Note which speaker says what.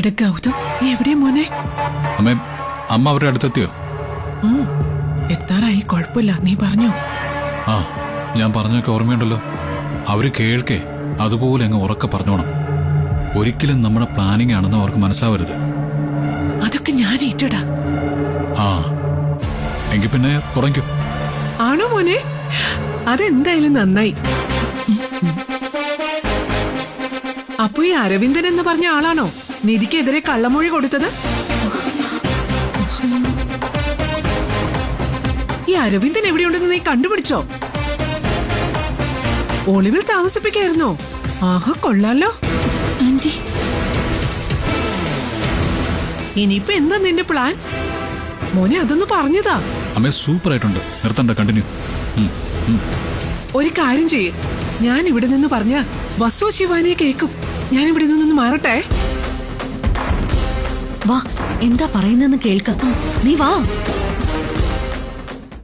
Speaker 1: എടാ ഗൗതം, നീ എവിടെയാ മോനെ?
Speaker 2: അമ്മേ, അമ്മ അവരുടെ അടുത്തെത്തിയോ?
Speaker 1: എത്താറായി, കുഴപ്പമില്ല, നീ പറഞ്ഞോ.
Speaker 2: ആ, ഞാൻ പറഞ്ഞൊക്കെ ഓർമ്മയുണ്ടല്ലോ. അവര് കേൾക്കേ അതുപോലെ അങ്ങ് ഉറക്കെ പറഞ്ഞോണം. ഒരിക്കലും നമ്മുടെ പ്ലാനിങ് ആണെന്ന് അവർക്ക് മനസ്സിലാവരുത്.
Speaker 1: അതൊക്കെ ഞാൻ ഏറ്റടാ.
Speaker 2: ആ, എങ്കിൽ പിന്നെ തുടങ്ങിക്കോ.
Speaker 1: ആണോ മോനെ? അതെന്തായാലും നന്നായി. അപ്പൊ ഈ അരവിന്ദൻ എന്ന് പറഞ്ഞ ആളാണോ നിധിക്കെതിരെ കള്ളമൊഴി കൊടുത്തത്? ഈ അരവിന്ദൻ എവിടെയുണ്ടെന്ന് നീ കണ്ടുപിടിച്ചോ? ഒളിവിൽ താമസിപ്പിക്കായിരുന്നോ? ആഹാ, കൊള്ളാലോ.
Speaker 3: ആന്റി,
Speaker 1: ഇനിയിപ്പോ എന്താ നിന്റെ പ്ലാൻ മോനെ? അതൊന്ന് പറഞ്ഞതാ.
Speaker 2: അമ്മേ, സൂപ്പർ ആയിട്ടുണ്ട്. നിർത്തണ്ട, കണ്ടിന്യൂ.
Speaker 1: ഒരു കാര്യം ചെയ്യ്, ഞാൻ ഇവിടെ നിന്ന് പറഞ്ഞ വസു ശിവാനിയെ കേൾക്കും. ഞാൻ ഇവിടെ നിന്നൊന്ന് മാറട്ടെ.
Speaker 3: വാ, എന്താ പറയുന്നെന്ന് കേൾക്കാം. നീ വാ.